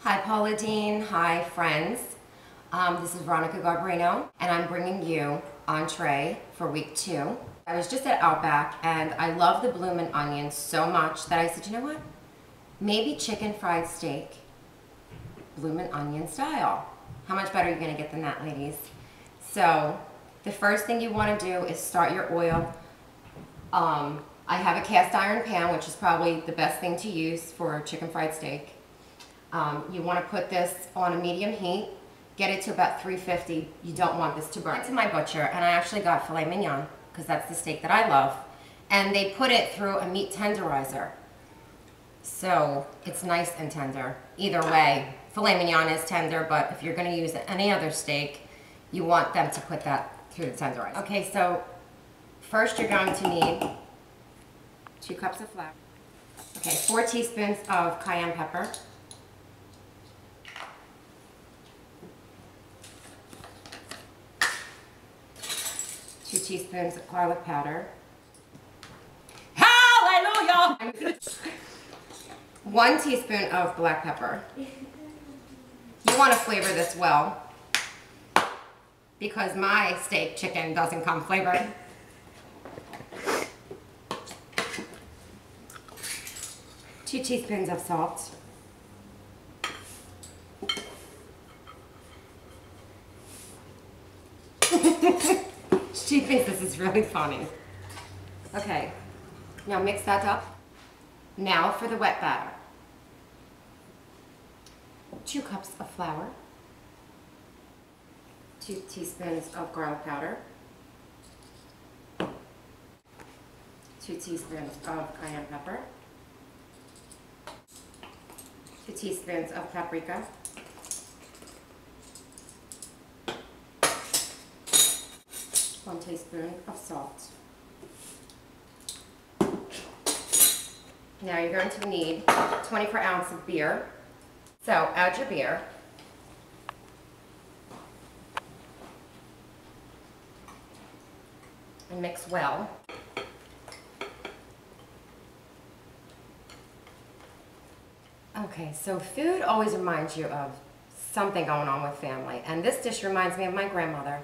Hi Paula Dean, hi friends. This is Veronica Garbarino and I'm bringing you entree for week 2. I was just at Outback and I love the Bloomin' onions so much that I said, you know what? Maybe chicken fried steak, Bloomin' onion style. How much better are you gonna get than that, ladies? So the first thing you wanna do is start your oil. I have a cast iron pan, which is probably the best thing to use for chicken fried steak. You want to put this on a medium heat, get it to about 350. You don't want this to burn. I went to my butcher and I actually got filet mignon because that's the steak that I love. And they put it through a meat tenderizer. So it's nice and tender. Either way, filet mignon is tender, but if you're going to use any other steak, you want them to put that through the tenderizer. Okay, so first you're going to need 2 cups of flour. Okay, 4 teaspoons of cayenne pepper. 2 teaspoons of garlic powder. Hallelujah! 1 teaspoon of black pepper. You want to flavor this well because my steak chicken doesn't come flavored. 2 teaspoons of salt. She thinks this is really funny. Okay, now mix that up. Now for the wet batter. 2 cups of flour. 2 teaspoons of garlic powder. 2 teaspoons of cayenne pepper. 2 teaspoons of paprika. 1 teaspoon of salt. Now you're going to need 24 ounces of beer. So add your beer. And mix well. Okay, so food always reminds you of something going on with family. And this dish reminds me of my grandmother.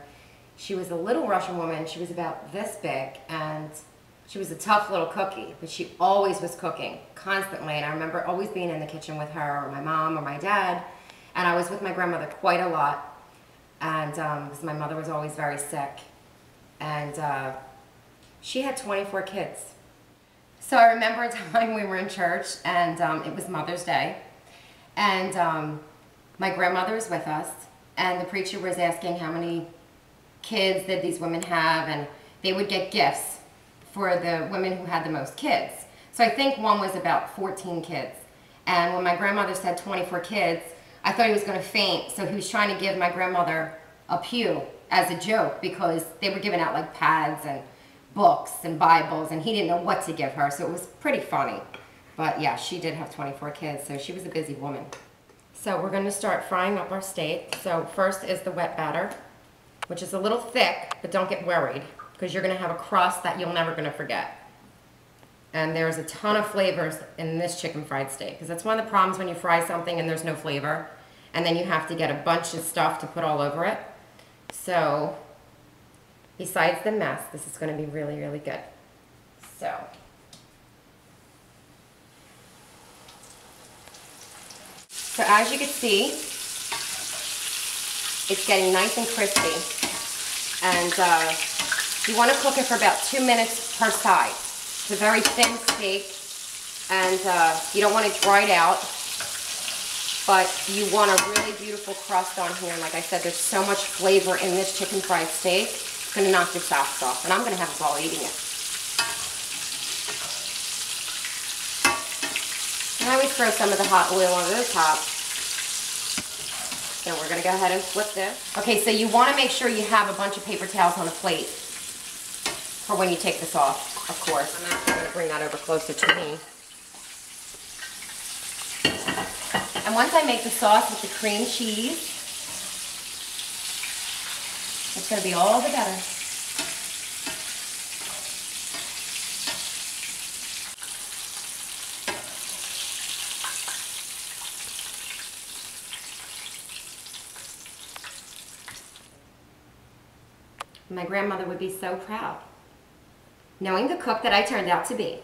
She was a little Russian woman. She was about this big, and she was a tough little cookie, but she always was cooking, constantly. And I remember always being in the kitchen with her, or my mom, or my dad. And I was with my grandmother quite a lot, and because my mother was always very sick. And she had 24 kids. So I remember a time we were in church, and it was Mother's Day. And my grandmother was with us, and the preacher was asking how many kids did these women have, and they would get gifts for the women who had the most kids. So I think one was about 14 kids. And when my grandmother said 24 kids, I thought he was going to faint, so he was trying to give my grandmother a pew as a joke because they were giving out like pads and books and Bibles, and he didn't know what to give her, so it was pretty funny. But yeah, she did have 24 kids, so she was a busy woman. So we're going to start frying up our steak. So first is the wet batter, which is a little thick, but don't get worried because you're going to have a crust that you're never going to forget. And there's a ton of flavors in this chicken fried steak because that's one of the problems when you fry something and there's no flavor, and then you have to get a bunch of stuff to put all over it. So besides the mess, this is going to be really, really good. So as you can see, it's getting nice and crispy, and you want to cook it for about 2 minutes per side. It's a very thin steak, and you don't want it dried out, but you want a really beautiful crust on here. And like I said, there's so much flavor in this chicken fried steak, it's going to knock your socks off, and I'm going to have us all eating it. And I always throw some of the hot oil over the top. So we're going to go ahead and flip this. Okay, so you want to make sure you have a bunch of paper towels on a plate for when you take this off, of course. I'm actually going to bring that over closer to me. And once I make the sauce with the cream cheese, it's going to be all the better. My grandmother would be so proud, knowing the cook that I turned out to be.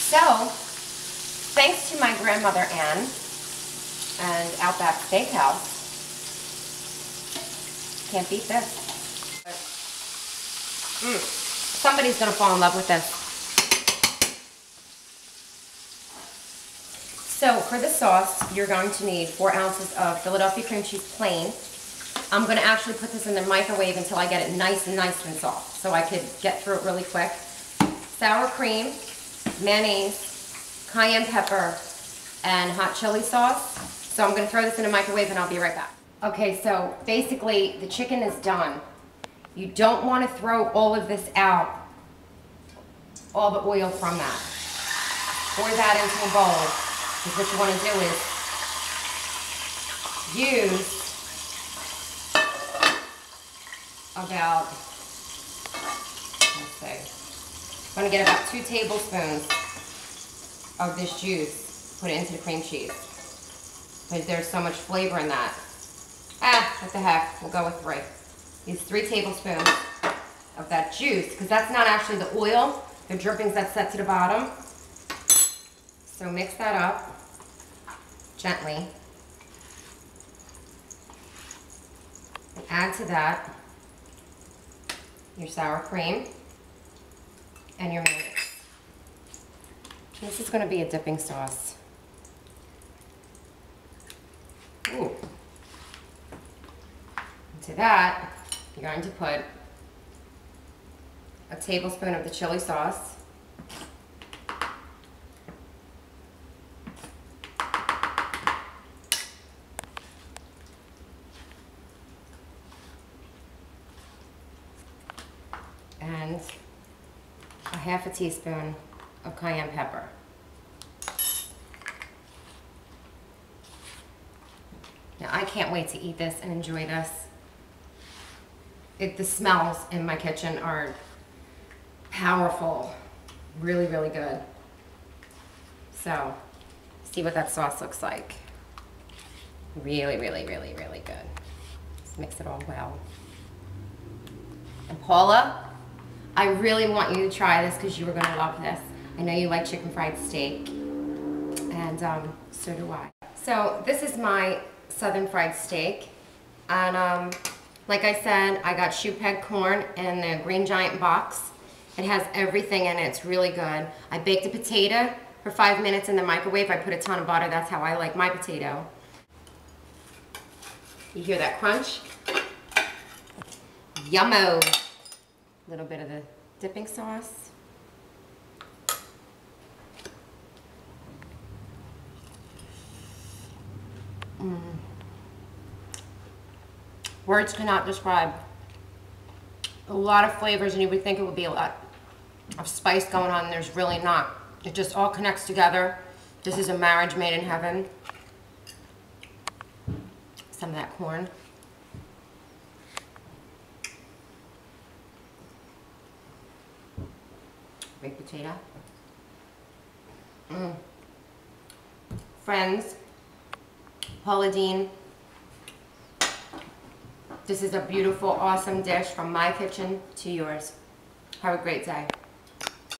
So, thanks to my grandmother Ann and Outback Steakhouse, can't beat this. Somebody's gonna fall in love with this. So for the sauce, you're going to need 4 ounces of Philadelphia cream cheese plain. I'm gonna actually put this in the microwave until I get it nice and soft, so I could get through it really quick. Sour cream, mayonnaise, cayenne pepper, and hot chili sauce. So I'm gonna throw this in the microwave and I'll be right back. Okay, so basically the chicken is done. You don't want to throw all of this out, all the oil from that. Pour that into a bowl, because what you want to do is use about, let's see, I'm going to get about 2 tablespoons of this juice, put it into the cream cheese, because there's so much flavor in that. What the heck, we'll go with 3. Use 3 tablespoons of that juice, because that's not actually the oil, the drippings that's set to the bottom. So mix that up gently. And add to that your sour cream and your mayonnaise. This is going to be a dipping sauce. Ooh. To that, you're going to put a tablespoon of the chili sauce, and a half a teaspoon of cayenne pepper. Now I can't wait to eat this and enjoy this. The smells in my kitchen are powerful, really good. So, see what that sauce looks like. Really good. Just mix it all well. And Paula, I really want you to try this because you are gonna love this. I know you like chicken fried steak, and so do I. So this is my southern fried steak, and like I said, I got shoepeg corn in the Green Giant box. It has everything in it. It's really good. I baked a potato for 5 minutes in the microwave. I put a ton of butter. That's how I like my potato. You hear that crunch? Yummo. A little bit of the dipping sauce. Words cannot describe. A lot of flavors, and you would think it would be a lot of spice going on, and there's really not. It just all connects together. This is a marriage made in heaven. Some of that corn. Baked potato. Friends, Paula Deen, this is a beautiful, awesome dish from my kitchen to yours. Have a great day.